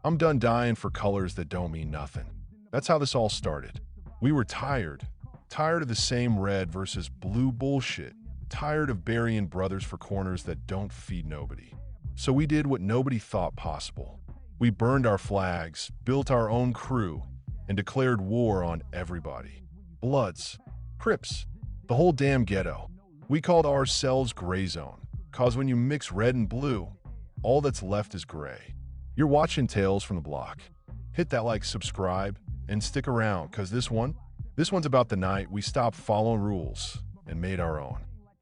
I'm done dying for colors that don't mean nothing. That's how this all started. We were tired. Tired of the same red versus blue bullshit. Tired of burying brothers for corners that don't feed nobody. So we did what nobody thought possible. We burned our flags, built our own crew, and declared war on everybody. Bloods, Crips, the whole damn ghetto. We called ourselves Gray Zone, cause when you mix red and blue, all that's left is gray. You're watching Tales from the Block. Hit that like, subscribe, and stick around, cause this one's about the night we stopped following rules and made our own.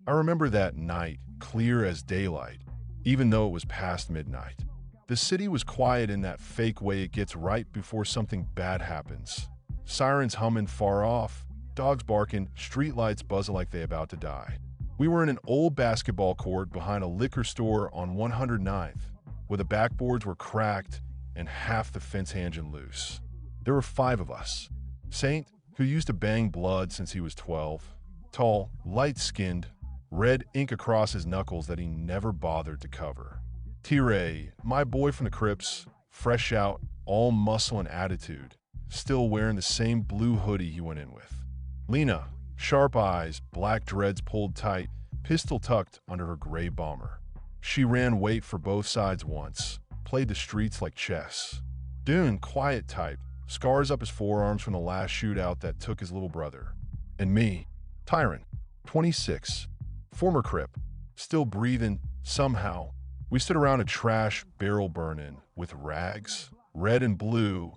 I remember that night, clear as daylight, even though it was past midnight. The city was quiet in that fake way it gets right before something bad happens. Sirens humming far off, dogs barking, streetlights buzzing like they about to die. We were in an old basketball court behind a liquor store on 109th, where the backboards were cracked and half the fence hanging loose. There were 5 of us. Saint, who used to bang blood since he was 12, tall, light-skinned, red ink across his knuckles that he never bothered to cover. T-Ray, my boy from the Crips, fresh out, all muscle and attitude, still wearing the same blue hoodie he went in with. Lena, sharp eyes, black dreads pulled tight, pistol tucked under her gray bomber. She ran weight for both sides once, played the streets like chess. Dune, quiet type, scars up his forearms from the last shootout that took his little brother. And me, Tyron, 26, former Crip, still breathing, somehow. We stood around a trash barrel burning with rags, red and blue,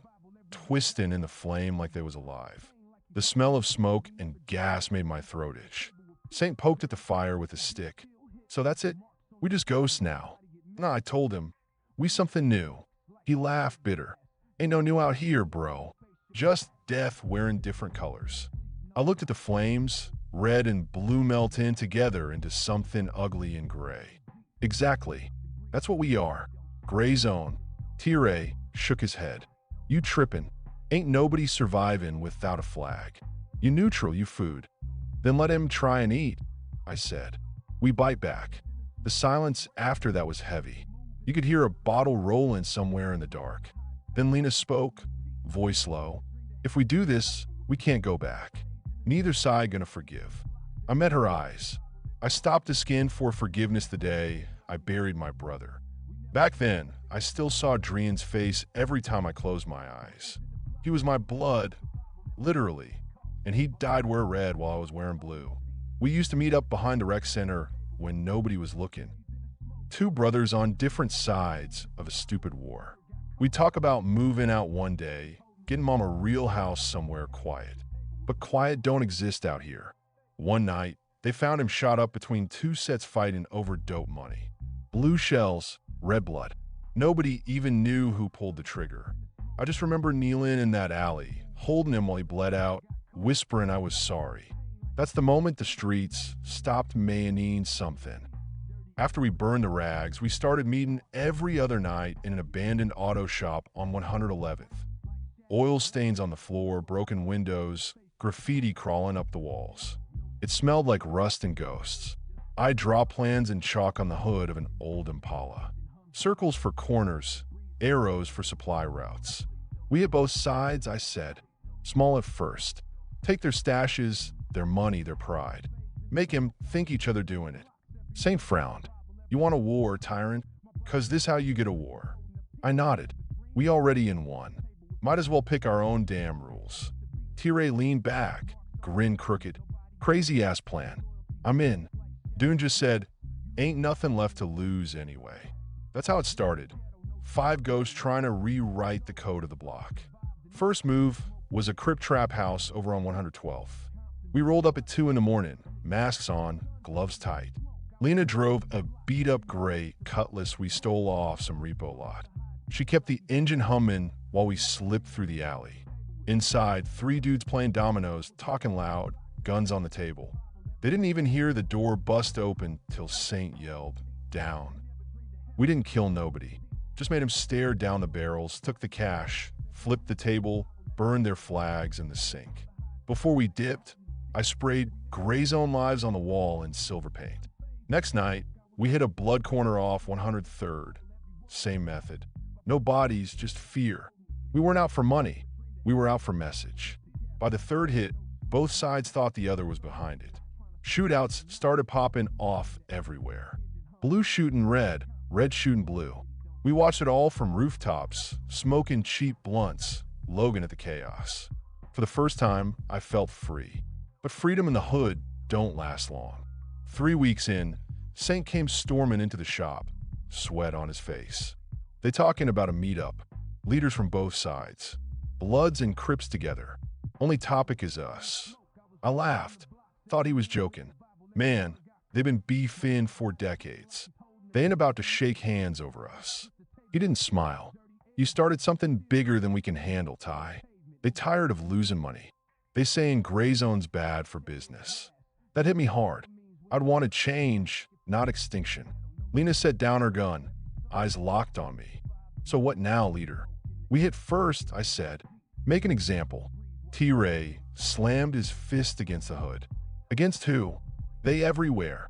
twisting in the flame like they was alive. The smell of smoke and gas made my throat itch. Saint poked at the fire with a stick. So that's it? We just ghosts now. Nah, I told him. We something new. He laughed bitter. Ain't no new out here, bro. Just death wearing different colors. I looked at the flames. Red and blue melt in together into something ugly and gray. Exactly. That's what we are. Gray Zone. T-Ray shook his head. You trippin'. Ain't nobody surviving without a flag. You neutral, you food. Then let him try and eat, I said. We bite back. The silence after that was heavy. You could hear a bottle rolling somewhere in the dark. Then Lena spoke, voice low. If we do this, we can't go back. Neither side gonna forgive. I met her eyes. I stopped the skin for forgiveness the day I buried my brother. Back then, I still saw Drian's face every time I closed my eyes. He was my blood, literally, and he dyed wear red while I was wearing blue. We used to meet up behind the rec center when nobody was looking. 2 brothers on different sides of a stupid war. We'd talk about moving out one day, getting mom a real house somewhere quiet. But quiet don't exist out here. One night, they found him shot up between 2 sets fighting over dope money. Blue shells, red blood. Nobody even knew who pulled the trigger. I just remember kneeling in that alley, holding him while he bled out, whispering I was sorry. That's the moment the streets stopped mayonnaise something. After we burned the rags, we started meeting every other night in an abandoned auto shop on 111th. Oil stains on the floor, broken windows, graffiti crawling up the walls. It smelled like rust and ghosts. I draw plans in chalk on the hood of an old Impala. Circles for corners, arrows for supply routes. We hit both sides, I said. Small at first. Take their stashes, their money, their pride. Make him think each other doing it. Saint frowned. You want a war, tyrant? 'Cause this how you get a war. I nodded. We already in one. Might as well pick our own damn rules. T-Ray leaned back, grin crooked. Crazy-ass plan. I'm in. Dune just said, ain't nothing left to lose anyway. That's how it started. 5 ghosts trying to rewrite the code of the block. First move was a Crip trap house over on 112th. We rolled up at 2 in the morning, masks on, gloves tight. Lena drove a beat-up gray Cutlass we stole off some repo lot. She kept the engine humming while we slipped through the alley. Inside, 3 dudes playing dominoes, talking loud, guns on the table. They didn't even hear the door bust open till Saint yelled, down. We didn't kill nobody. Just made him stare down the barrels, took the cash, flipped the table, burned their flags in the sink. Before we dipped, I sprayed Gray Zone lives on the wall in silver paint. Next night, we hit a blood corner off 103rd. Same method. No bodies, just fear. We weren't out for money. We were out for message. By the third hit, both sides thought the other was behind it. Shootouts started popping off everywhere. Blue shooting red, red shooting blue. We watched it all from rooftops, smoking cheap blunts, Logan at the chaos. For the first time, I felt free. But freedom in the hood don't last long. 3 weeks in, Saint came storming into the shop, sweat on his face. They talking about a meetup, leaders from both sides, Bloods and Crips together. Only topic is us. I laughed, thought he was joking. Man, they've been beefing for decades. They ain't about to shake hands over us. He didn't smile. You started something bigger than we can handle, Ty. They tired of losing money. They saying gray zone's bad for business. That hit me hard. I'd wanted change, not extinction. Lena set down her gun, eyes locked on me. So what now, leader? We hit first, I said. Make an example. T-Ray slammed his fist against the hood. Against who? They everywhere.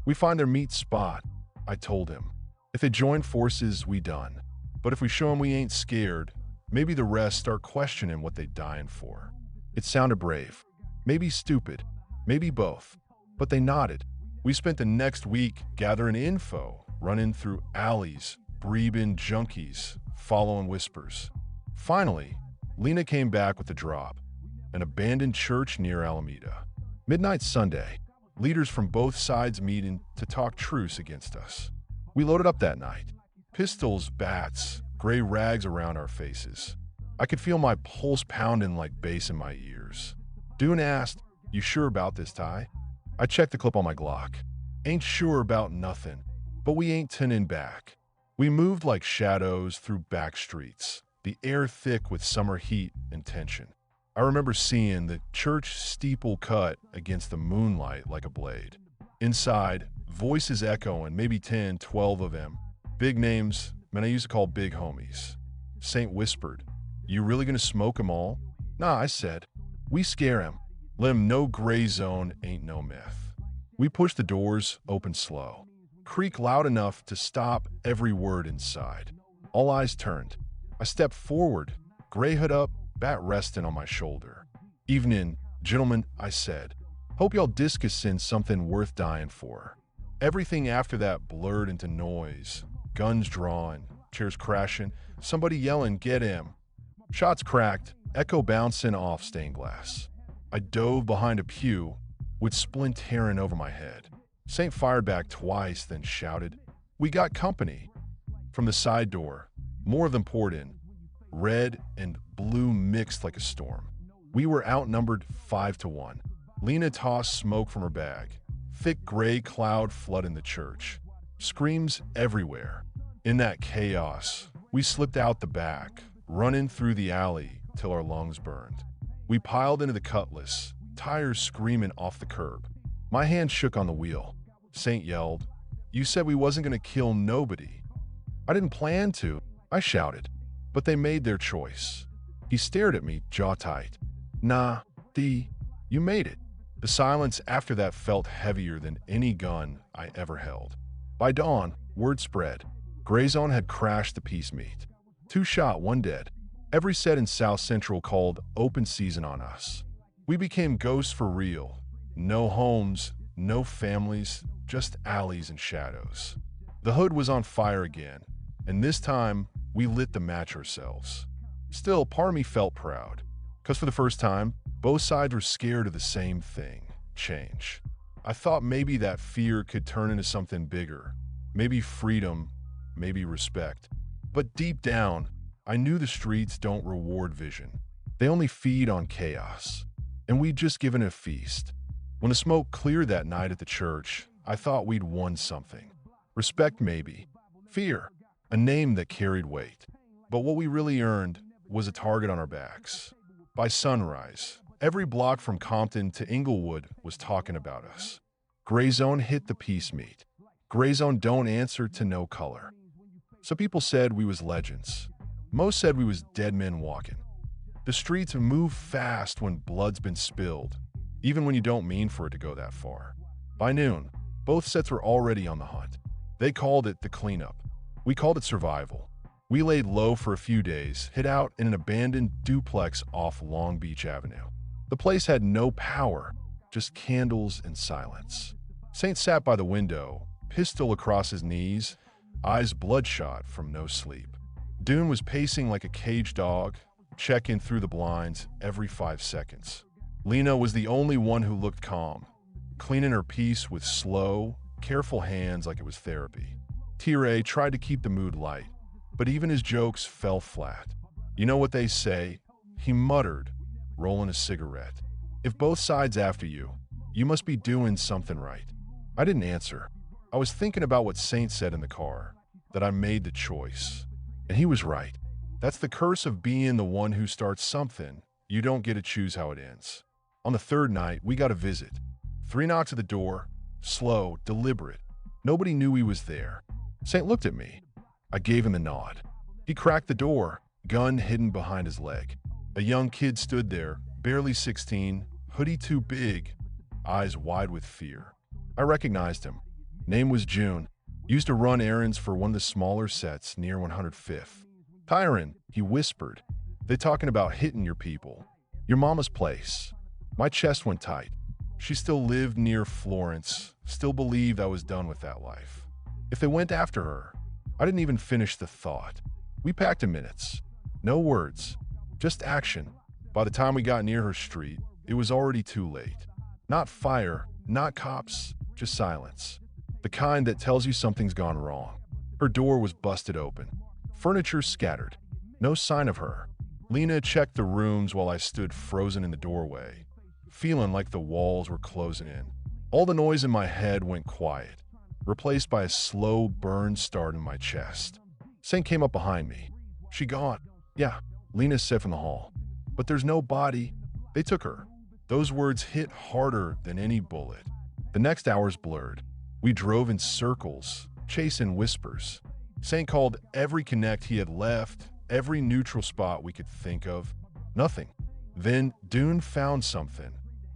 We find their meet spot, I told him. If they join forces, we done. But if we show them we ain't scared, maybe the rest start questioning what they dying for. It sounded brave. Maybe stupid. Maybe both. But they nodded. We spent the next week gathering info, running through alleys, breathing junkies, following whispers. Finally, Lena came back with the drop. An abandoned church near Alameda. Midnight Sunday. Leaders from both sides meeting to talk truce against us. We loaded up that night. Pistols, bats, gray rags around our faces. I could feel my pulse pounding like bass in my ears. Dune asked, "You sure about this, Ty?" I checked the clip on my Glock. Ain't sure about nothing, but we ain't turning back. We moved like shadows through back streets, the air thick with summer heat and tension. I remember seeing the church steeple cut against the moonlight like a blade. Inside, voices echoing, maybe 10, 12 of them. Big names, men I used to call big homies. Saint whispered, "You really gonna smoke 'em all?" "Nah," I said. "We scare him. Let him know gray zone ain't no myth." We pushed the doors open slow. Creak loud enough to stop every word inside. All eyes turned. I stepped forward, gray hood up, bat resting on my shoulder. "Evening, gentlemen," I said. "Hope y'all discussing something worth dying for." Everything after that blurred into noise. Guns drawn, chairs crashing, somebody yelling, "Get him." Shots cracked, echo bouncing off stained glass. I dove behind a pew, with splint tearing over my head. Saint fired back twice, then shouted, "We got company." From the side door, more of them poured in. Red and blue mixed like a storm. We were outnumbered 5-1. Lena tossed smoke from her bag. Thick gray cloud flooding the church. Screams everywhere. In that chaos, we slipped out the back, running through the alley till our lungs burned. We piled into the Cutlass, tires screaming off the curb. My hand shook on the wheel. Saint yelled, "You said we wasn't going to kill nobody." "I didn't plan to," I shouted. But they made their choice. He stared at me, jaw tight. "Nah, you made it." The silence after that felt heavier than any gun I ever held. By dawn, word spread. Gray Zone had crashed the peace meet. 2 shot, 1 dead. Every set in South Central called open season on us. We became ghosts for real. No homes, no families, just alleys and shadows. The hood was on fire again, and this time we lit the match ourselves. Still, part of me felt proud, because for the first time, both sides were scared of the same thing, change. I thought maybe that fear could turn into something bigger, maybe freedom, maybe respect. But deep down, I knew the streets don't reward vision. They only feed on chaos. And we'd just given a feast. When the smoke cleared that night at the church, I thought we'd won something. Respect maybe. Fear, a name that carried weight. But what we really earned was a target on our backs. By sunrise, every block from Compton to Inglewood was talking about us. Gray Zone hit the peace meet. Gray Zone don't answer to no color. Some people said we was legends. Most said we was dead men walking. The streets move fast when blood's been spilled, even when you don't mean for it to go that far. By noon, both sets were already on the hunt. They called it the cleanup. We called it survival. We laid low for a few days, hid out in an abandoned duplex off Long Beach Avenue. The place had no power, just candles and silence. Saint sat by the window, pistol across his knees, eyes bloodshot from no sleep. Dune was pacing like a caged dog, checking through the blinds every 5 seconds. Lena was the only one who looked calm, cleaning her piece with slow, careful hands like it was therapy. T-Ray tried to keep the mood light, but even his jokes fell flat. "You know what they say," he muttered, rolling a cigarette. "If both sides after you, you must be doing something right." I didn't answer. I was thinking about what Saint said in the car, that I made the choice. And he was right. That's the curse of being the one who starts something. You don't get to choose how it ends. On the third night, we got a visit. 3 knocks at the door, slow, deliberate. Nobody knew he was there. Saint looked at me. I gave him a nod. He cracked the door, gun hidden behind his leg. A young kid stood there, barely 16, hoodie too big, eyes wide with fear. I recognized him. Name was June. Used to run errands for one of the smaller sets near 105th. "Tyron," he whispered. "They talking about hitting your people. Your mama's place." My chest went tight. She still lived near Florence, still believed I was done with that life. If they went after her, I didn't even finish the thought. We packed in minutes. No words, just action. By the time we got near her street, it was already too late. Not fire, not cops, just silence. The kind that tells you something's gone wrong. Her door was busted open. Furniture scattered. No sign of her. Lena checked the rooms while I stood frozen in the doorway, feeling like the walls were closing in. All the noise in my head went quiet, replaced by a slow burn start in my chest. Saint came up behind me. "She gone." "Yeah," Lena said from the hall. "But there's no body. They took her." Those words hit harder than any bullet. The next hours blurred. We drove in circles, chasing whispers. Saint called every connect he had left, every neutral spot we could think of. Nothing. Then Dune found something.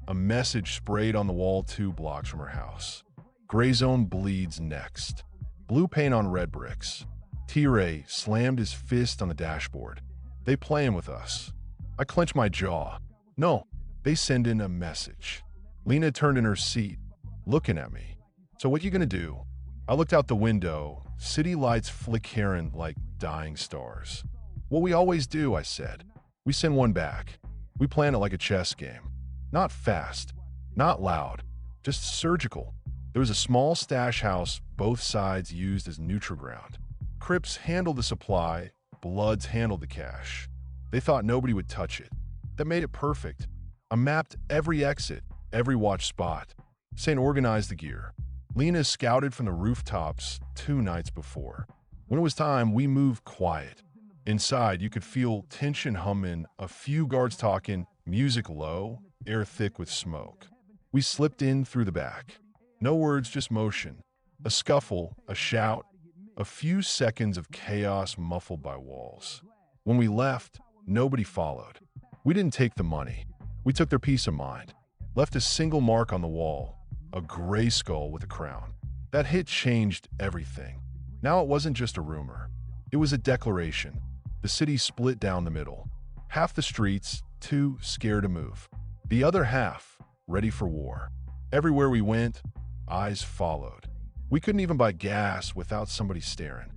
A message sprayed on the wall 2 blocks from her house. "Gray zone bleeds next." Blue paint on red bricks. T-Ray slammed his fist on the dashboard. "They playing with us." I clenched my jaw. "No, they send in a message." Lena turned in her seat, looking at me. "So what you gonna do?" I looked out the window, city lights flickering like dying stars. "What we always do," I said. "We send one back. We plan it like a chess game. Not fast, not loud, just surgical." There was a small stash house both sides used as neutral ground. Crips handled the supply, Bloods handled the cash. They thought nobody would touch it. That made it perfect. I mapped every exit, every watch spot. Saint organized the gear. Lena scouted from the rooftops 2 nights before. When it was time, we moved quiet. Inside, you could feel tension humming, a few guards talking, music low, air thick with smoke. We slipped in through the back. No words, just motion. A scuffle, a shout, a few seconds of chaos muffled by walls. When we left, nobody followed. We didn't take the money. We took their peace of mind. Left a single mark on the wall, a gray skull with a crown. That hit changed everything. Now it wasn't just a rumor. It was a declaration. The city split down the middle. Half the streets, too scared to move. The other half, ready for war. Everywhere we went, eyes followed. We couldn't even buy gas without somebody staring.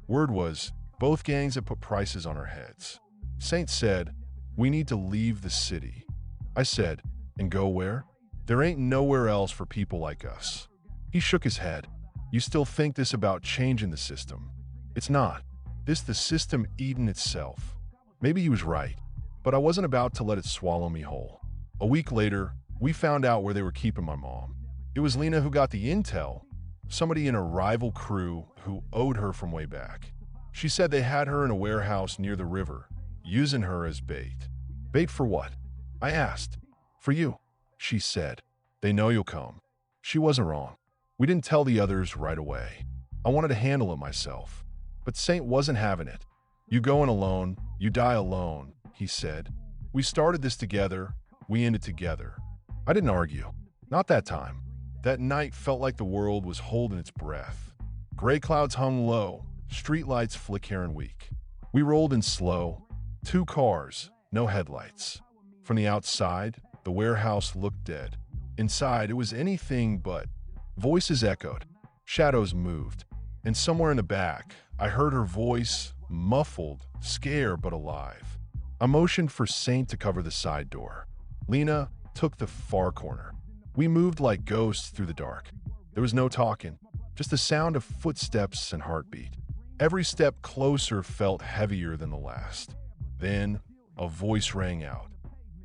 Word was, both gangs had put prices on our heads. Saint said, "We need to leave the city." I said, "And go where?" "There ain't nowhere else for people like us." He shook his head. "You still think this about changing the system? It's not. This the system eating itself." Maybe he was right, but I wasn't about to let it swallow me whole. A week later, we found out where they were keeping my mom. It was Lena who got the intel, somebody in a rival crew who owed her from way back. She said they had her in a warehouse near the river, using her as bait. "Bait for what?" I asked. "For you," she said. "They know you'll come." She wasn't wrong. We didn't tell the others right away. I wanted to handle it myself. But Saint wasn't having it. "You go in alone, you die alone," he said. "We started this together, we end it together." I didn't argue. Not that time. That night felt like the world was holding its breath. Gray clouds hung low, streetlights flicker and weak. We rolled in slow. 2 cars, no headlights. From the outside, the warehouse looked dead. Inside, it was anything but. Voices echoed. Shadows moved. And somewhere in the back, I heard her voice, muffled, scared but alive. I motioned for Saint to cover the side door. Lena took the far corner. We moved like ghosts through the dark. There was no talking, just the sound of footsteps and heartbeat. Every step closer felt heavier than the last. Then, a voice rang out.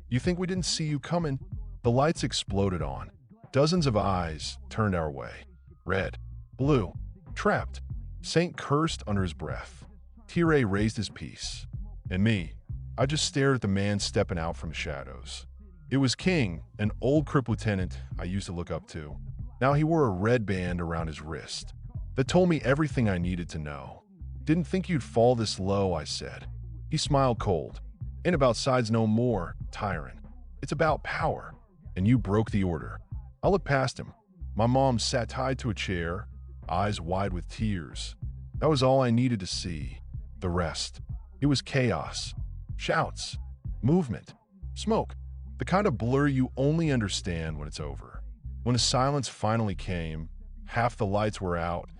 "You think we didn't see you coming?" The lights exploded on. Dozens of eyes turned our way. Red, blue, trapped. Saint cursed under his breath. Tire raised his piece. And me, I just stared at the man stepping out from the shadows. It was King, an old Crip lieutenant I used to look up to. Now he wore a red band around his wrist that told me everything I needed to know. "Didn't think you'd fall this low," I said. He smiled cold. "Ain't about sides no more, tyrant. It's about power. And you broke the order." I looked past him. My mom sat tied to a chair, eyes wide with tears. That was all I needed to see. The rest. It was chaos. Shouts. Movement. Smoke. The kind of blur you only understand when it's over. When the silence finally came, half the lights were out,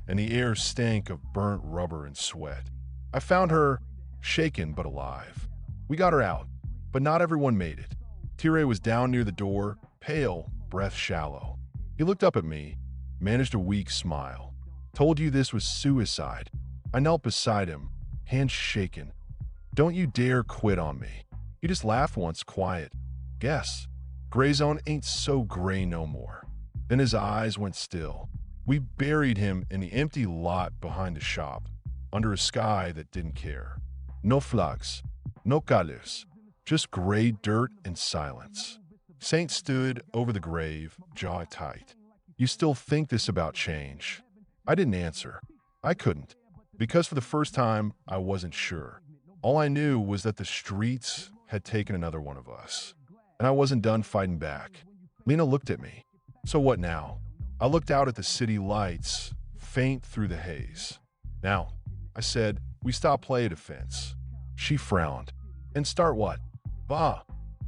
and the air stank of burnt rubber and sweat. I found her, shaken but alive. We got her out, but not everyone made it. Tire was down near the door, pale, breath shallow. He looked up at me, managed a weak smile. "Told you this was suicide." I knelt beside him, hands shaking. "Don't you dare quit on me." He just laughed once, quiet. "Guess. Gray zone ain't so gray no more." Then his eyes went still. We buried him in the empty lot behind the shop, under a sky that didn't care. No flags, no colors, just gray dirt and silence. Saint stood over the grave, jaw tight. "You still think this about change?" I didn't answer. I couldn't, because for the first time, I wasn't sure. All I knew was that the streets had taken another one of us, and I wasn't done fighting back. Lena looked at me. "So what now?" I looked out at the city lights, faint through the haze. "Now," I said, "we stop play defense." She frowned. "And start what?" "Bah."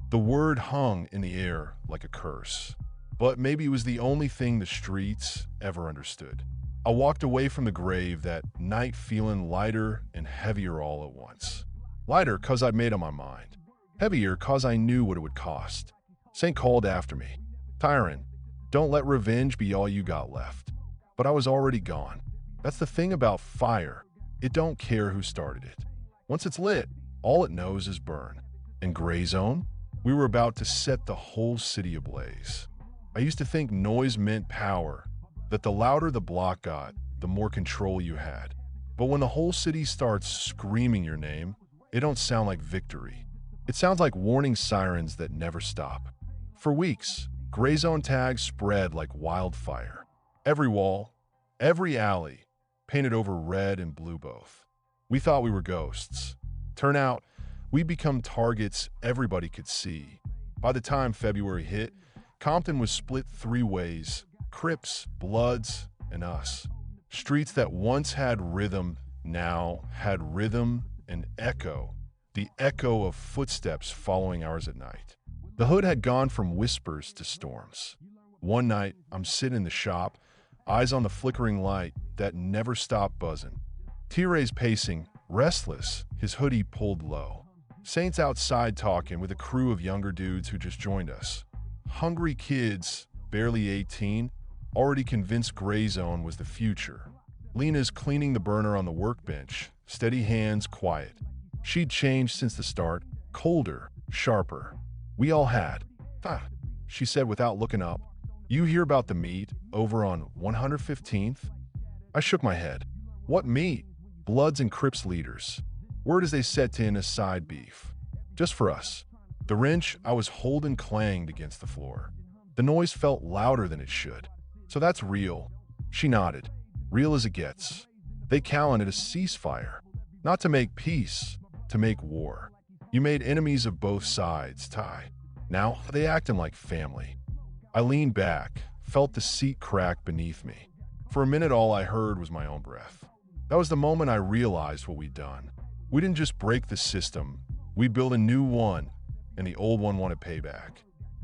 The word hung in the air like a curse. But maybe it was the only thing the streets ever understood. I walked away from the grave that night feeling lighter and heavier all at once. Lighter 'cause I'd made up my mind. Heavier 'cause I knew what it would cost. Saint called after me. "Tyrant, don't let revenge be all you got left." But I was already gone. That's the thing about fire. It don't care who started it. Once it's lit, all it knows is burn. And Gray Zone? We were about to set the whole city ablaze. I used to think noise meant power, that the louder the block got, the more control you had. But when the whole city starts screaming your name, it don't sound like victory. It sounds like warning sirens that never stop. For weeks, Gray Zone tags spread like wildfire. Every wall, every alley, painted over red and blue both. We thought we were ghosts. Turn out, we'd become targets everybody could see. By the time February hit, Compton was split 3 ways: Crips, Bloods, and us. Streets that once had rhythm now had rhythm and echo, the echo of footsteps following ours at night. The hood had gone from whispers to storms. One night, I'm sitting in the shop, eyes on the flickering light that never stopped buzzing. Tire's pacing, restless, his hoodie pulled low. Saint's outside talking with a crew of younger dudes who just joined us. Hungry kids, barely 18, already convinced Gray Zone was the future. Lena's cleaning the burner on the workbench, steady hands, quiet. She'd changed since the start, colder, sharper. We all had. "Ah," she said without looking up. "You hear about the meet over on 115th? I shook my head. "What meet?" "Bloods and Crips leaders. Word is they set in a side beef. Just for us." The wrench I was holding clanged against the floor. The noise felt louder than it should. "So that's real." She nodded. "Real as it gets. They calented a ceasefire. Not to make peace, to make war. You made enemies of both sides, Ty. Now they acting like family." I leaned back, felt the seat crack beneath me. For a minute all I heard was my own breath. That was the moment I realized what we'd done. We didn't just break the system, we built a new one, and the old one wanted payback.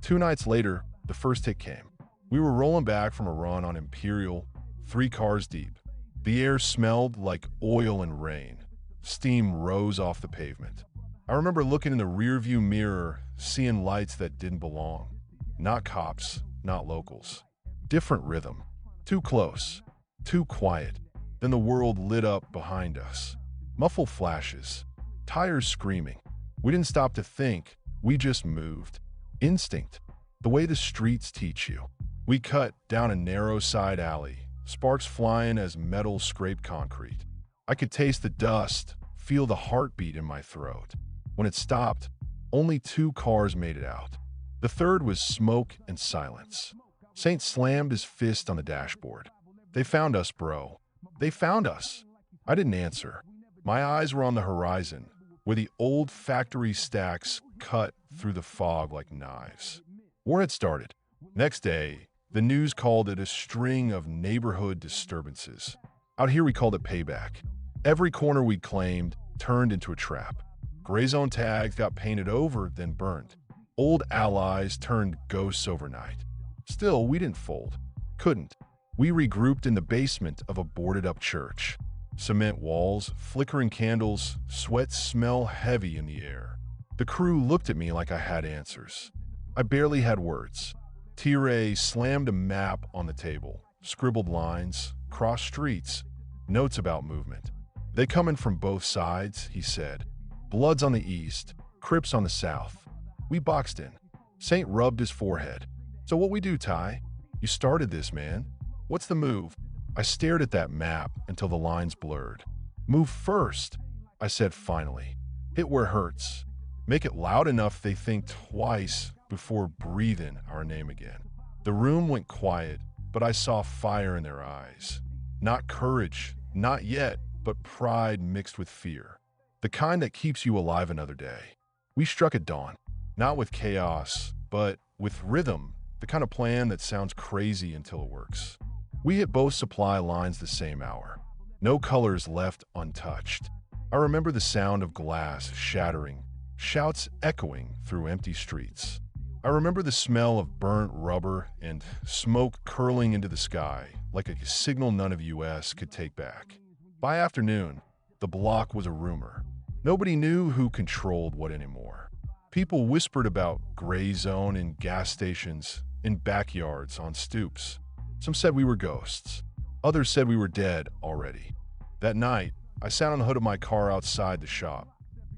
2 nights later, the first hit came. We were rolling back from a run on Imperial, 3 cars deep. The air smelled like oil and rain. Steam rose off the pavement. I remember looking in the rearview mirror, seeing lights that didn't belong. Not cops, not locals. Different rhythm. Too close. Too quiet. Then the world lit up behind us. Muffled flashes. Tires screaming. We didn't stop to think. We just moved. Instinct. The way the streets teach you. We cut down a narrow side alley, sparks flying as metal scraped concrete. I could taste the dust, feel the heartbeat in my throat. When it stopped, only 2 cars made it out. The third was smoke and silence. Saint slammed his fist on the dashboard. They found us, bro. They found us. I didn't answer. My eyes were on the horizon, where the old factory stacks cut through the fog like knives. War had started. Next day, the news called it a string of neighborhood disturbances. Out here we called it payback. Every corner we claimed turned into a trap. Gray zone tags got painted over, then burned. Old allies turned ghosts overnight. Still, we didn't fold. Couldn't. We regrouped in the basement of a boarded-up church. Cement walls, flickering candles, sweat smell heavy in the air. The crew looked at me like I had answers. I barely had words. T-Ray slammed a map on the table, scribbled lines, crossed streets, notes about movement. They come in from both sides, he said. Bloods on the east, Crips on the south. We boxed in. Saint rubbed his forehead. So what we do, Ty? You started this, man. What's the move? I stared at that map until the lines blurred. Move first, I said finally. Hit where hurts. Make it loud enough they think twice before breathing our name again. The room went quiet, but I saw fire in their eyes. Not courage, not yet, but pride mixed with fear. The kind that keeps you alive another day. We struck at dawn, not with chaos, but with rhythm, the kind of plan that sounds crazy until it works. We hit both supply lines the same hour. No colors left untouched. I remember the sound of glass shattering, shouts echoing through empty streets. I remember the smell of burnt rubber and smoke curling into the sky like a signal none of US could take back. By afternoon, the block was a rumor. Nobody knew who controlled what anymore. People whispered about gray zone in gas stations, in backyards, on stoops. Some said we were ghosts. Others said we were dead already. That night, I sat on the hood of my car outside the shop,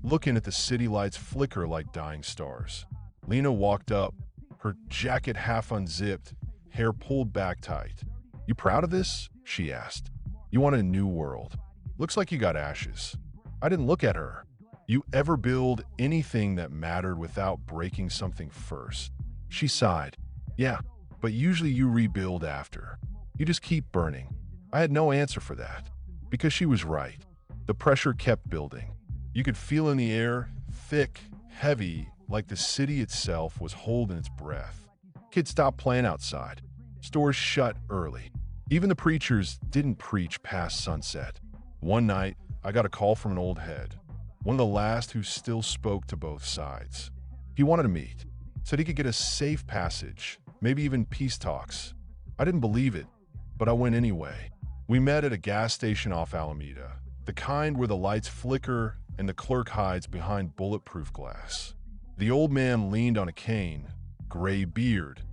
looking at the city lights flicker like dying stars. Lena walked up, her jacket half unzipped, hair pulled back tight. You proud of this? She asked. You want a new world. Looks like you got ashes. I didn't look at her. You ever build anything that mattered without breaking something first? She sighed. Yeah, but usually you rebuild after. You just keep burning. I had no answer for that, because she was right. The pressure kept building. You could feel in the air, thick, heavy, like the city itself was holding its breath. Kids stopped playing outside. Stores shut early. Even the preachers didn't preach past sunset. One night, I got a call from an old head, one of the last who still spoke to both sides. He wanted to meet, said he could get a safe passage, maybe even peace talks. I didn't believe it, but I went anyway. We met at a gas station off Alameda, the kind where the lights flicker and the clerk hides behind bulletproof glass. The old man leaned on a cane, gray beard,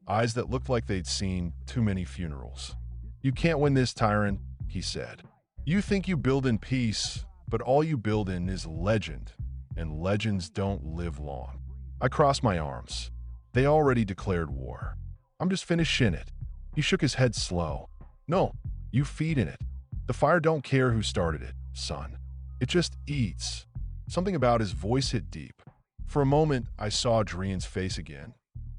eyes that looked like they'd seen too many funerals. You can't win this, tyrant, he said. You think you build in peace, but all you build in is legend, and legends don't live long. I crossed my arms. They already declared war. I'm just finishing it. He shook his head slow. No, you feed in it. The fire don't care who started it, son. It just eats. Something about his voice hit deep. For a moment, I saw Adrian's face again.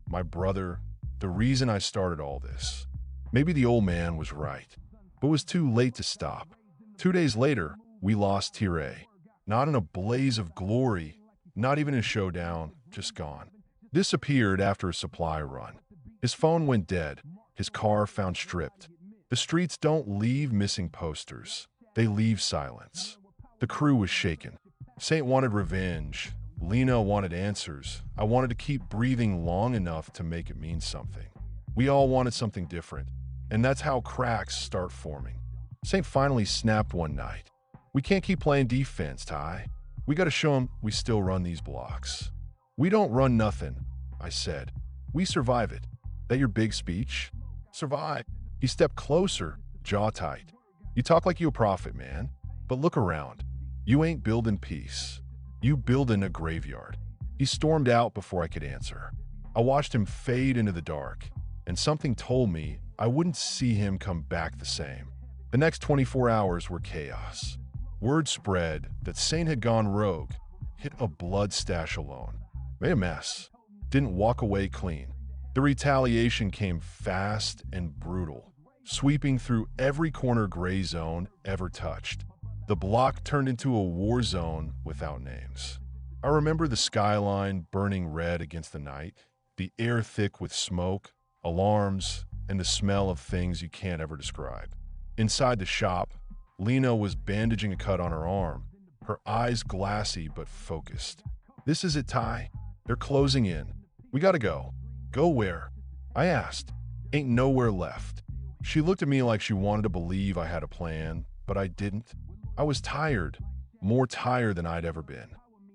My brother, the reason I started all this. Maybe the old man was right, but it was too late to stop. 2 days later, we lost T-Ray. Not in a blaze of glory, not even a showdown, just gone. Disappeared after a supply run. His phone went dead, his car found stripped. The streets don't leave missing posters. They leave silence. The crew was shaken. Saint wanted revenge. Lena wanted answers. I wanted to keep breathing long enough to make it mean something. We all wanted something different, and that's how cracks start forming. Saint finally snapped one night. We can't keep playing defense, Ty. We gotta show them we still run these blocks. We don't run nothing, I said. We survive it. That your big speech? Survive. He stepped closer, jaw tight. You talk like you a prophet, man. But look around. You ain't building peace. You building a graveyard. He stormed out before I could answer. I watched him fade into the dark, and something told me I wouldn't see him come back the same. The next 24 hours were chaos. Word spread that Saint had gone rogue, hit a blood stash alone. Made a mess. Didn't walk away clean. The retaliation came fast and brutal, sweeping through every corner gray zone ever touched. The block turned into a war zone without names. I remember the skyline burning red against the night, the air thick with smoke, alarms, and the smell of things you can't ever describe. Inside the shop, Lena was bandaging a cut on her arm, her eyes glassy but focused. This is it, Ty. They're closing in. We gotta go. Go where? I asked. Ain't nowhere left. She looked at me like she wanted to believe I had a plan, but I didn't. I was tired, more tired than I'd ever been.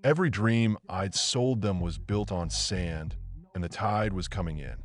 Every dream I'd sold them was built on sand, and the tide was coming in.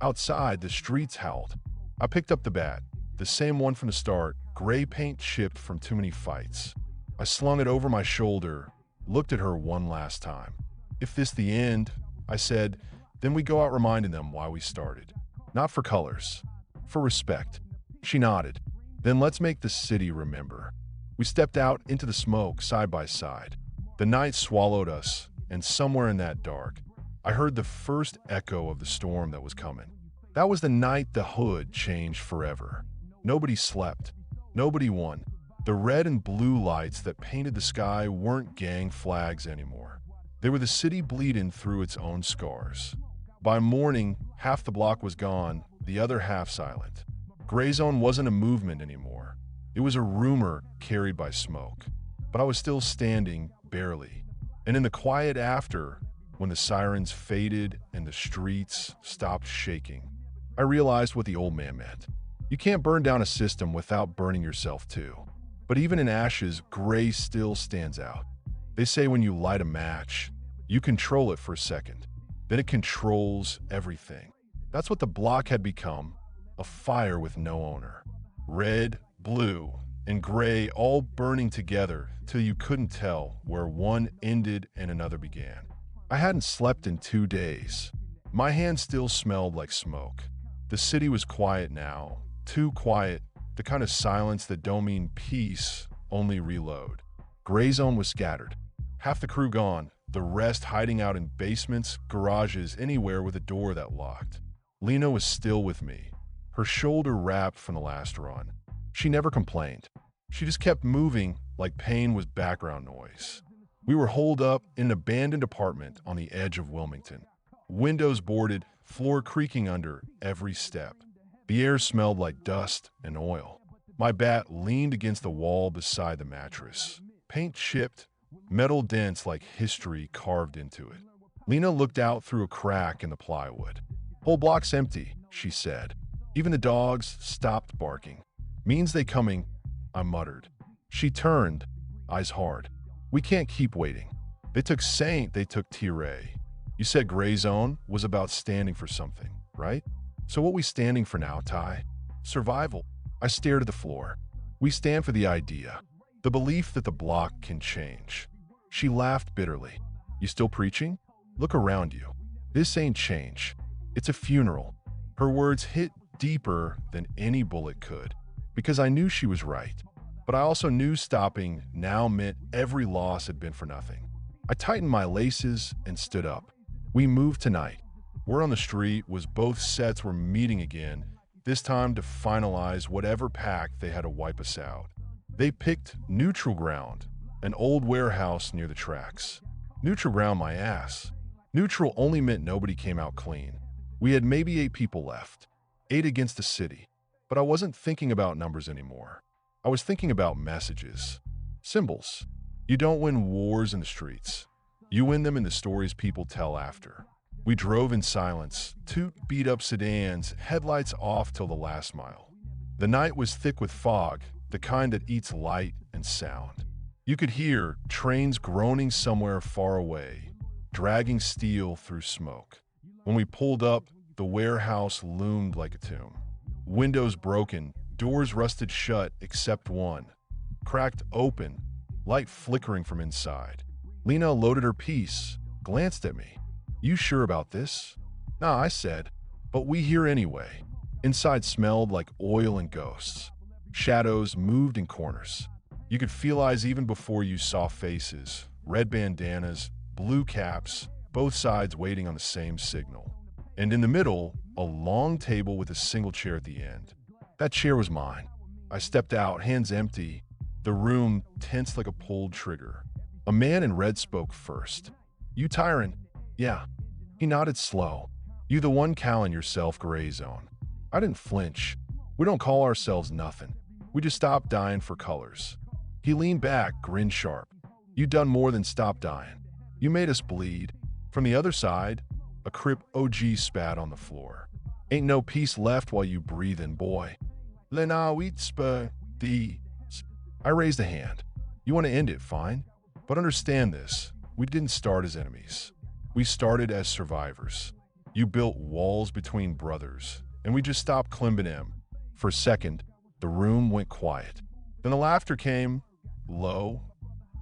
Outside, the streets howled. I picked up the bat, the same one from the start, gray paint chipped from too many fights. I slung it over my shoulder, looked at her one last time. If this the end, I said, then we go out reminding them why we started. Not for colors, for respect. She nodded. Then let's make the city remember. We stepped out into the smoke side by side. The night swallowed us, and somewhere in that dark, I heard the first echo of the storm that was coming. That was the night the hood changed forever. Nobody slept. Nobody won. The red and blue lights that painted the sky weren't gang flags anymore. They were the city bleeding through its own scars. By morning, half the block was gone, the other half silent. Gray Zone wasn't a movement anymore. It was a rumor carried by smoke. But I was still standing, barely. And in the quiet after, when the sirens faded and the streets stopped shaking, I realized what the old man meant. You can't burn down a system without burning yourself too. But even in ashes, gray still stands out. They say when you light a match, you control it for a second. Then it controls everything. That's what the block had become, a fire with no owner. Red, blue, and gray all burning together till you couldn't tell where one ended and another began. I hadn't slept in 2 days. My hand still smelled like smoke. The city was quiet now, too quiet, the kind of silence that don't mean peace, only reload. Gray Zone was scattered. Half the crew gone, the rest hiding out in basements, garages, anywhere with a door that locked. Lena was still with me, her shoulder wrapped from the last run. She never complained. She just kept moving like pain was background noise. We were holed up in an abandoned apartment on the edge of Wilmington. Windows boarded, floor creaking under every step. The air smelled like dust and oil. My bat leaned against the wall beside the mattress. Paint chipped, metal dents like history carved into it. Lena looked out through a crack in the plywood. Whole block's empty, she said. Even the dogs stopped barking. Means they coming, I muttered. She turned, eyes hard. We can't keep waiting. They took Saint, they took T-Ray. You said Gray Zone was about standing for something, right? So what we standing for now, Ty? Survival. I stared at the floor. We stand for the idea, the belief that the block can change. She laughed bitterly. You still preaching? Look around you. This ain't change. It's a funeral. Her words hit deeper than any bullet could, because I knew she was right. But I also knew stopping now meant every loss had been for nothing. I tightened my laces and stood up. We moved tonight. Word on the street was both sets were meeting again, this time to finalize whatever pact they had to wipe us out. They picked neutral ground, an old warehouse near the tracks. Neutral ground, my ass. Neutral only meant nobody came out clean. We had maybe 8 people left, 8 against the city. But I wasn't thinking about numbers anymore. I was thinking about messages. Symbols. You don't win wars in the streets. You win them in the stories people tell after. We drove in silence, two beat-up sedans, headlights off till the last mile. The night was thick with fog, the kind that eats light and sound. You could hear trains groaning somewhere far away, dragging steel through smoke. When we pulled up, the warehouse loomed like a tomb. Windows broken, doors rusted shut except one. Cracked open, light flickering from inside. Lena loaded her piece, glanced at me. "You sure about this?" "Nah," I said, "but we here anyway." Inside smelled like oil and ghosts. Shadows moved in corners. You could feel eyes even before you saw faces. Red bandanas, blue caps, both sides waiting on the same signal. And in the middle, a long table with a single chair at the end. That chair was mine. I stepped out, hands empty, the room tense like a pulled trigger. A man in red spoke first. "You Tyron?" "Yeah." He nodded slow. "You the one calling yourself Gray Zone?" I didn't flinch. "We don't call ourselves nothing. We just stopped dying for colors." He leaned back, grinned sharp. "You done more than stop dying. You made us bleed." From the other side, a Crip OG spat on the floor. "Ain't no peace left while you breathin', boy." "Lena Wheatspa the..." I raised a hand. "You want to end it, fine. But understand this, we didn't start as enemies. We started as survivors. You built walls between brothers, and we just stopped climbing them." For a second, the room went quiet. Then the laughter came, low,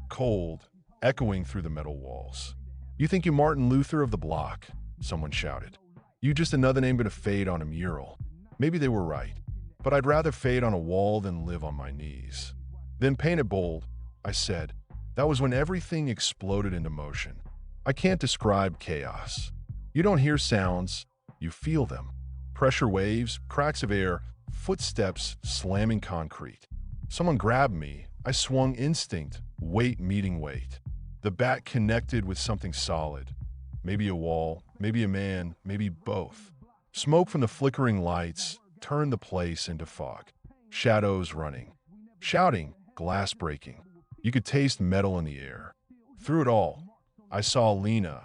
cold, echoing through the metal walls. "You think you Martin Luther of the block," someone shouted. "You just another name gonna fade on a mural." Maybe they were right, but I'd rather fade on a wall than live on my knees. "Then paint it bold," I said. That was when everything exploded into motion. I can't describe chaos. You don't hear sounds, you feel them. Pressure waves, cracks of air, footsteps slamming concrete. Someone grabbed me. I swung instinct, weight meeting weight. The bat connected with something solid. Maybe a wall, maybe a man, maybe both. Smoke from the flickering lights turned the place into fog. Shadows running. Shouting, glass breaking. You could taste metal in the air. Through it all, I saw Lena,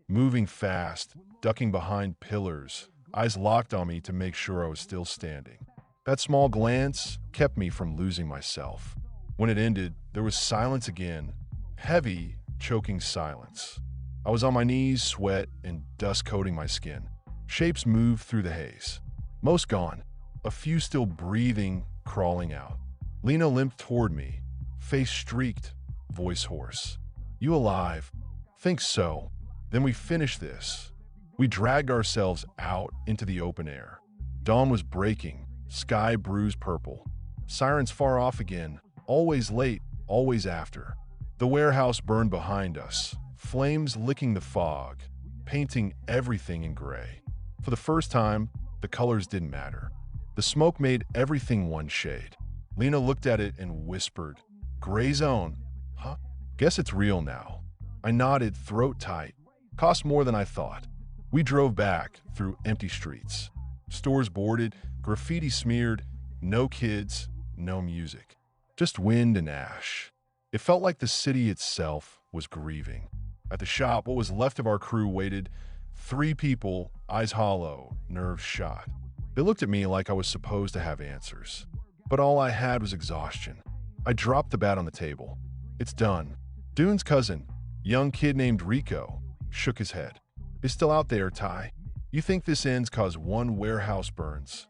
moving fast, ducking behind pillars, eyes locked on me to make sure I was still standing. That small glance kept me from losing myself. When it ended, there was silence again, heavy, choking silence. I was on my knees, sweat and dust coating my skin. Shapes moved through the haze. Most gone, a few still breathing, crawling out. Lena limped toward me, face streaked, voice hoarse. "You alive?" "Think so." "Then we finish this." We dragged ourselves out into the open air. Dawn was breaking, sky bruised purple. Sirens far off again, always late, always after. The warehouse burned behind us, flames licking the fog, painting everything in gray. For the first time, the colors didn't matter. The smoke made everything one shade. Lena looked at it and whispered, "Gray Zone, huh? Guess it's real now." I nodded, throat tight. Cost more than I thought. We drove back through empty streets. Stores boarded, graffiti smeared, no kids, no music. Just wind and ash. It felt like the city itself was grieving. At the shop, what was left of our crew waited. 3 people, eyes hollow, nerves shot. They looked at me like I was supposed to have answers. But all I had was exhaustion. I dropped the bat on the table. "It's done." Dune's cousin, young kid named Rico, shook his head. "It's still out there, Ty. You think this ends 'cause one warehouse burns?"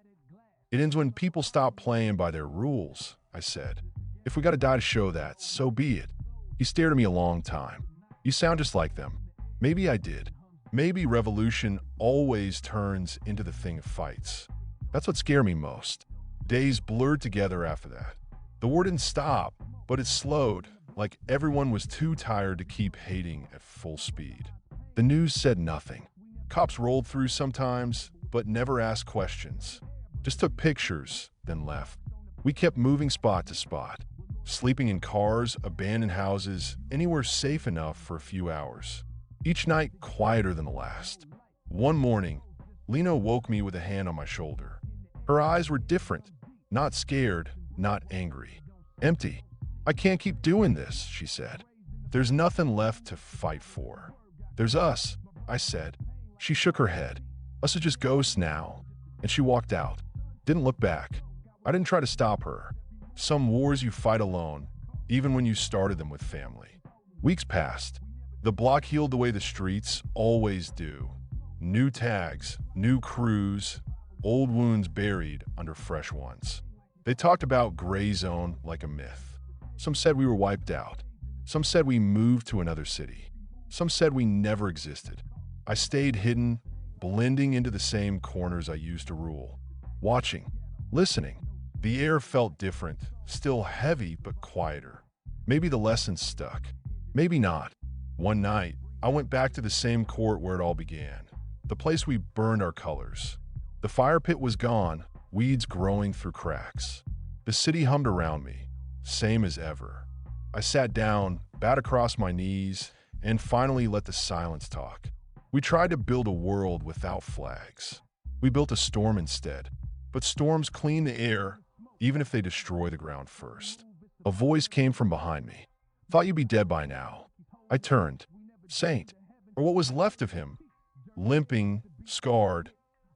"It ends when people stop playing by their rules," I said. "If we gotta die to show that, so be it." He stared at me a long time. "You sound just like them." Maybe I did. Maybe revolution always turns into the thing it fights. That's what scared me most. Days blurred together after that. The war didn't stop, but it slowed, like everyone was too tired to keep hating at full speed. The news said nothing. Cops rolled through sometimes, but never asked questions. Just took pictures, then left. We kept moving spot to spot, sleeping in cars, abandoned houses, anywhere safe enough for a few hours. Each night quieter than the last. One morning, Lena woke me with a hand on my shoulder. Her eyes were different, not scared, not angry. Empty. I can't keep doing this, she said. There's nothing left to fight for. There's us, I said. She shook her head. Us are just ghosts now. And she walked out. Didn't look back. I didn't try to stop her. Some wars you fight alone, even when you started them with family. Weeks passed. The block healed the way the streets always do. New tags, new crews, old wounds buried under fresh ones. They talked about Gray Zone like a myth. Some said we were wiped out. Some said we moved to another city. Some said we never existed. I stayed hidden, blending into the same corners I used to rule. Watching, listening. The air felt different, still heavy but quieter. Maybe the lessons stuck. Maybe not. One night, I went back to the same court where it all began. The place we burned our colors. The fire pit was gone, weeds growing through cracks. The city hummed around me, same as ever. I sat down, bowed across my knees, and finally let the silence talk. We tried to build a world without flags. We built a storm instead. But storms clean the air, even if they destroy the ground first. A voice came from behind me. Thought you'd be dead by now. I turned. Saint, or what was left of him. Limping, scarred,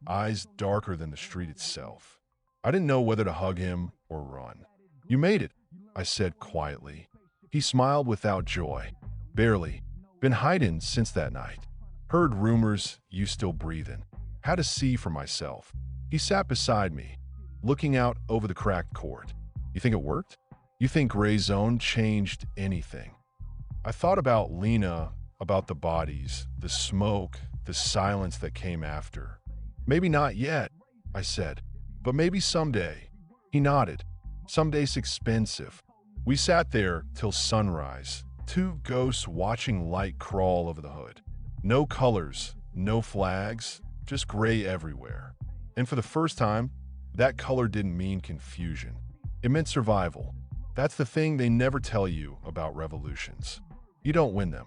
eyes darker than the street itself. I didn't know whether to hug him or run. You made it, I said quietly. He smiled without joy. Barely. Been hiding since that night. Heard rumors you still breathing. Had to see for myself. He sat beside me, looking out over the cracked court. You think it worked? You think Gray Zone changed anything? I thought about Lena, about the bodies, the smoke, the silence that came after. Maybe not yet, I said, but maybe someday. He nodded. Someday's expensive. We sat there till sunrise, two ghosts watching light crawl over the hood. No colors, no flags, just gray everywhere. And for the first time, that color didn't mean confusion. It meant survival. That's the thing they never tell you about revolutions. You don't win them.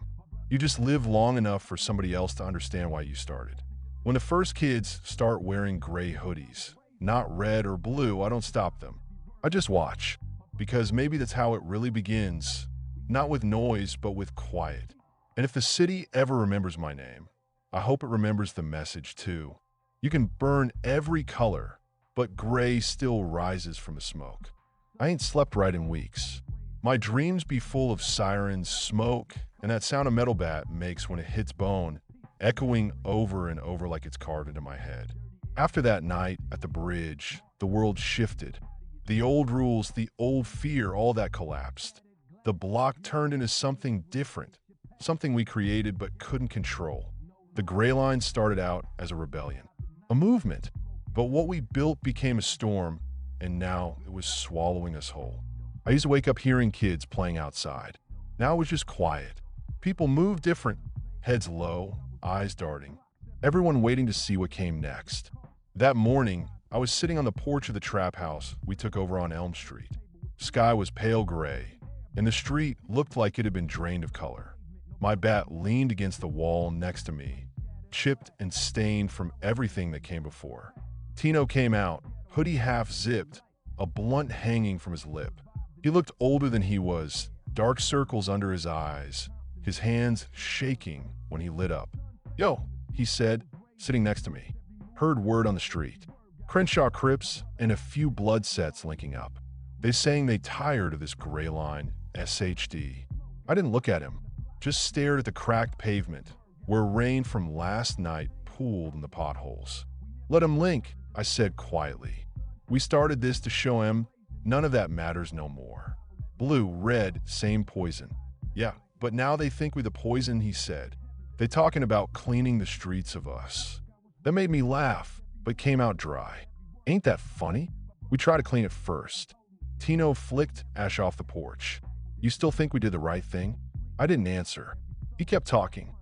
You just live long enough for somebody else to understand why you started. When the first kids start wearing gray hoodies, not red or blue, I don't stop them. I just watch, because maybe that's how it really begins, not with noise, but with quiet. And if the city ever remembers my name, I hope it remembers the message too. You can burn every color, but gray still rises from the smoke. I ain't slept right in weeks. My dreams be full of sirens, smoke, and that sound a metal bat makes when it hits bone, echoing over and over like it's carved into my head. After that night at the bridge, the world shifted. The old rules, the old fear, all that collapsed. The block turned into something different, something we created but couldn't control. The Grayline started out as a rebellion, a movement, but what we built became a storm, and now it was swallowing us whole. I used to wake up hearing kids playing outside. Now it was just quiet. People moved different, heads low, eyes darting. Everyone waiting to see what came next. That morning, I was sitting on the porch of the trap house we took over on Elm Street. Sky was pale gray, and the street looked like it had been drained of color. My bat leaned against the wall next to me, chipped and stained from everything that came before. Tino came out, hoodie half zipped, a blunt hanging from his lip. He looked older than he was, dark circles under his eyes, his hands shaking when he lit up. Yo, he said, sitting next to me. Heard word on the street. Crenshaw Crips and a few blood sets linking up. They saying they tired of this Grayline, SHD. I didn't look at him, just stared at the cracked pavement, where rain from last night pooled in the potholes. Let him link, I said quietly. We started this to show him none of that matters no more. Blue, red, same poison. Yeah, but now they think we the poison, he said. They talking about cleaning the streets of us. That made me laugh, but came out dry. Ain't that funny? We try to clean it first. Tino flicked ash off the porch. You still think we did the right thing? I didn't answer. He kept talking.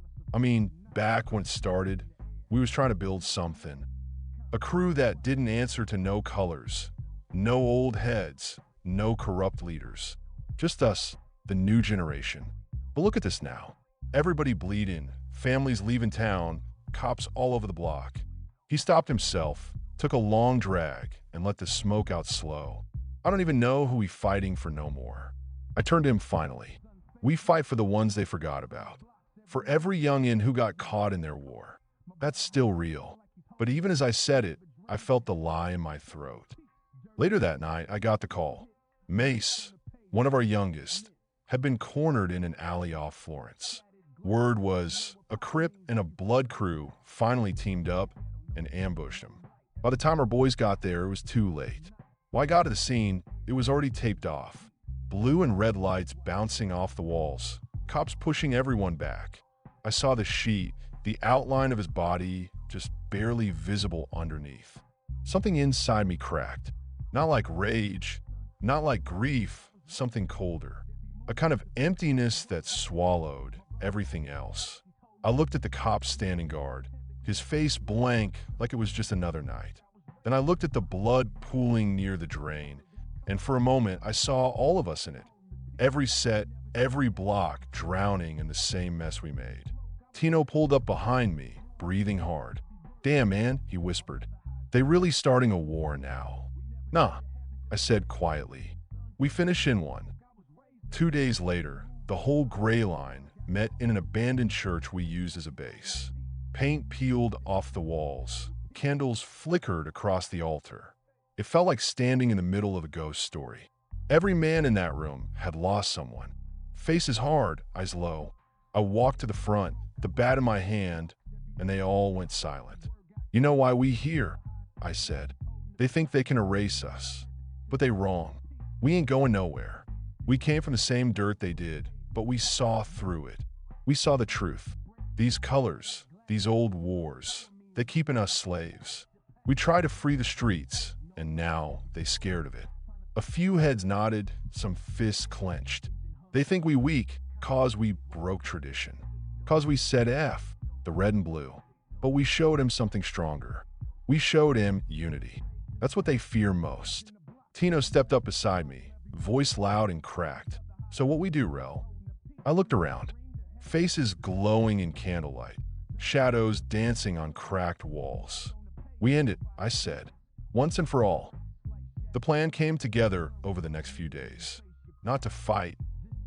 Back when it started, we was trying to build something. A crew that didn't answer to no colors, no old heads, no corrupt leaders. Just us, the new generation. But look at this now. Everybody bleeding, families leaving town, cops all over the block. He stopped himself, took a long drag, and let the smoke out slow. I don't even know who we fighting for no more. I turned to him finally. We fight for the ones they forgot about. For every youngin' who got caught in their war. That's still real. But even as I said it, I felt the lie in my throat. Later that night, I got the call. Mace, one of our youngest, had been cornered in an alley off Florence. Word was a Crip and a Blood crew finally teamed up and ambushed him. By the time our boys got there, it was too late. When I got to the scene, it was already taped off. Blue and red lights bouncing off the walls, cops pushing everyone back. I saw the sheet, the outline of his body just barely visible underneath. Something inside me cracked. Not like rage, not like grief, something colder. A kind of emptiness that swallowed everything else. I looked at the cop standing guard, his face blank like it was just another night. Then I looked at the blood pooling near the drain, and for a moment I saw all of us in it. Every set, every block drowning in the same mess we made. Tino pulled up behind me, breathing hard. Damn, man, he whispered. They really starting a war now. Nah, I said quietly. We finish in one. 2 days later, the whole Grayline met in an abandoned church we used as a base. Paint peeled off the walls. Candles flickered across the altar. It felt like standing in the middle of a ghost story. Every man in that room had lost someone. Faces hard, eyes low. I walked to the front, the bat in my hand, and they all went silent. You know why we here? I said. They think they can erase us. But they wrong. We ain't going nowhere. We came from the same dirt they did, but we saw through it. We saw the truth. These colors, these old wars, they keeping us slaves. We tried to free the streets, and now they scared of it. A few heads nodded, some fists clenched. They think we weak, cause we broke tradition. Cause we said F, the red and blue. But we showed him something stronger. We showed him unity. That's what they fear most. Tino stepped up beside me, voice loud and cracked. So what we do, Rel? I looked around. Faces glowing in candlelight. Shadows dancing on cracked walls. We end it, I said. Once and for all. The plan came together over the next few days. Not to fight,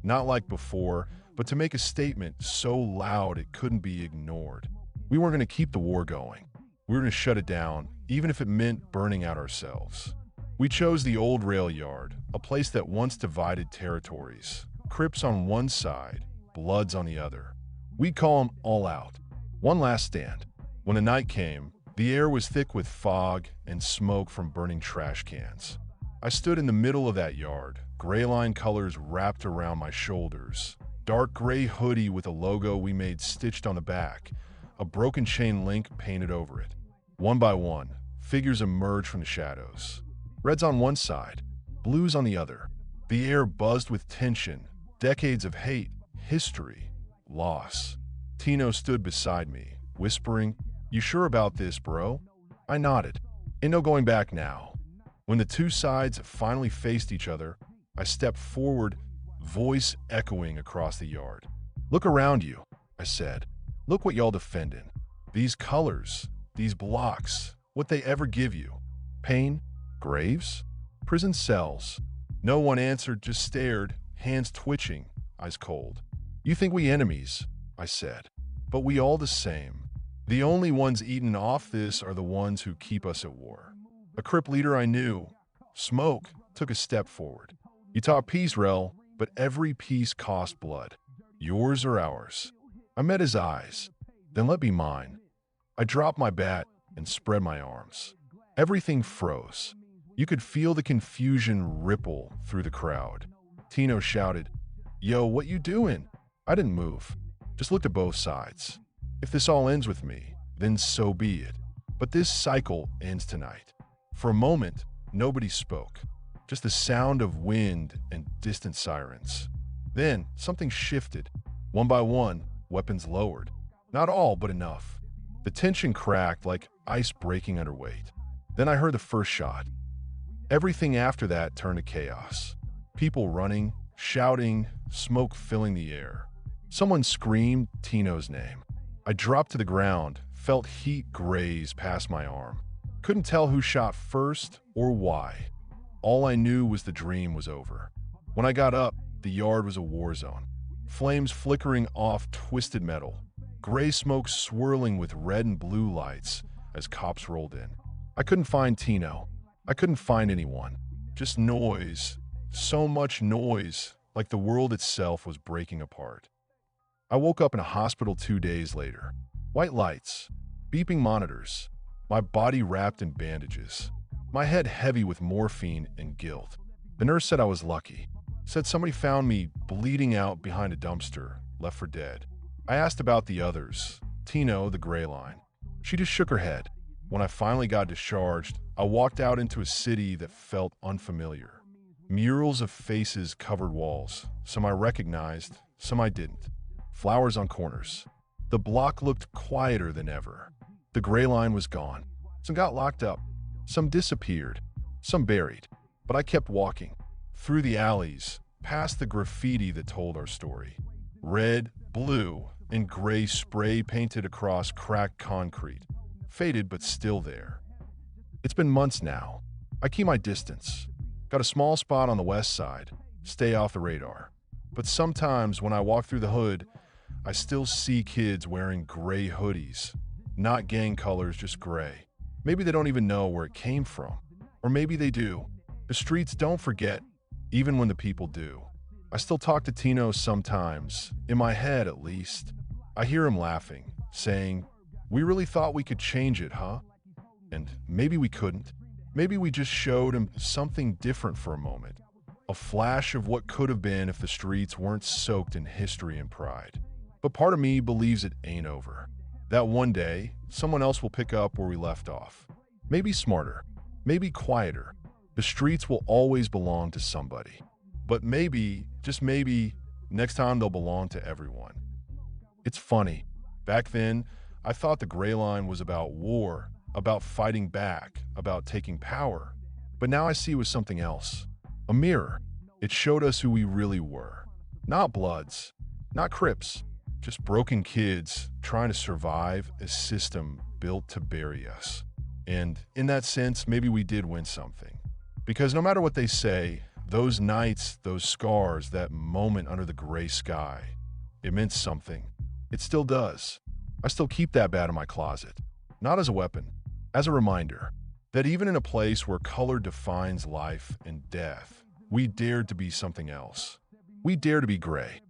not like before, but to make a statement so loud it couldn't be ignored. We weren't going to keep the war going. We were going to shut it down, even if it meant burning out ourselves. We chose the old rail yard, a place that once divided territories. Crips on one side, Bloods on the other. We'd call them all out. One last stand. When the night came, the air was thick with fog and smoke from burning trash cans. I stood in the middle of that yard, Grayline colors wrapped around my shoulders, dark gray hoodie with a logo we made stitched on the back, a broken chain link painted over it. One by one, figures emerged from the shadows. Reds on one side, blues on the other. The air buzzed with tension, decades of hate, history, loss. Tino stood beside me, whispering, "You sure about this, bro?" I nodded. Ain't no going back now. When the two sides finally faced each other, I stepped forward, voice echoing across the yard. "Look around you," I said. "Look what y'all defending. These colors, these blocks, what they ever give you. Pain? Graves? Prison cells?" No one answered, just stared, hands twitching, eyes cold. "You think we enemies," I said, "but we all the same. The only ones eating off this are the ones who keep us at war." A Crip leader I knew, Smoke, took a step forward. "You taught peace, Rel, but every piece cost blood. Yours or ours." I met his eyes. "Then let me mine." I dropped my bat and spread my arms. Everything froze. You could feel the confusion ripple through the crowd. Tino shouted, "Yo, what you doing?" I didn't move, just looked at both sides. If this all ends with me, then so be it. But this cycle ends tonight. For a moment, nobody spoke, just the sound of wind and distant sirens. Then something shifted. One by one, weapons lowered. Not all, but enough. The tension cracked like ice breaking under weight. Then I heard the first shot. Everything after that turned to chaos. People running, shouting, smoke filling the air. Someone screamed Tino's name. I dropped to the ground, felt heat graze past my arm. Couldn't tell who shot first or why. All I knew was the dream was over. When I got up, the yard was a war zone. Flames flickering off twisted metal, gray smoke swirling with red and blue lights as cops rolled in. I couldn't find Tino. I couldn't find anyone. Just noise. So much noise, like the world itself was breaking apart. I woke up in a hospital 2 days later. White lights, beeping monitors, my body wrapped in bandages, my head heavy with morphine and guilt. The nurse said I was lucky, said somebody found me bleeding out behind a dumpster, left for dead. I asked about the others, Tino, the Grayline. She just shook her head. When I finally got discharged, I walked out into a city that felt unfamiliar. Murals of faces covered walls, some I recognized, some I didn't. Flowers on corners. The block looked quieter than ever. The Grayline was gone. Some got locked up. Some disappeared. Some buried. But I kept walking. Through the alleys, past the graffiti that told our story. Red, blue, and gray spray painted across cracked concrete. Faded but still there. It's been months now. I keep my distance. Got a small spot on the west side. Stay off the radar. But sometimes when I walk through the hood, I still see kids wearing gray hoodies. Not gang colors, just gray. Maybe they don't even know where it came from. Or maybe they do. The streets don't forget, even when the people do. I still talk to Tino sometimes, in my head at least. I hear him laughing, saying, "We really thought we could change it, huh?" And maybe we couldn't. Maybe we just showed him something different for a moment. A flash of what could have been if the streets weren't soaked in history and pride. But part of me believes it ain't over. That one day, someone else will pick up where we left off. Maybe smarter, maybe quieter. The streets will always belong to somebody. But maybe, just maybe, next time they'll belong to everyone. It's funny. Back then, I thought the Grayline was about war, about fighting back, about taking power. But now I see it was something else. A mirror. It showed us who we really were. Not Bloods, not Crips, just broken kids trying to survive a system built to bury us. And in that sense, maybe we did win something. Because no matter what they say, those nights, those scars, that moment under the gray sky, it meant something. It still does. I still keep that bat in my closet. Not as a weapon, as a reminder that even in a place where color defines life and death, we dared to be something else. We dare to be gray.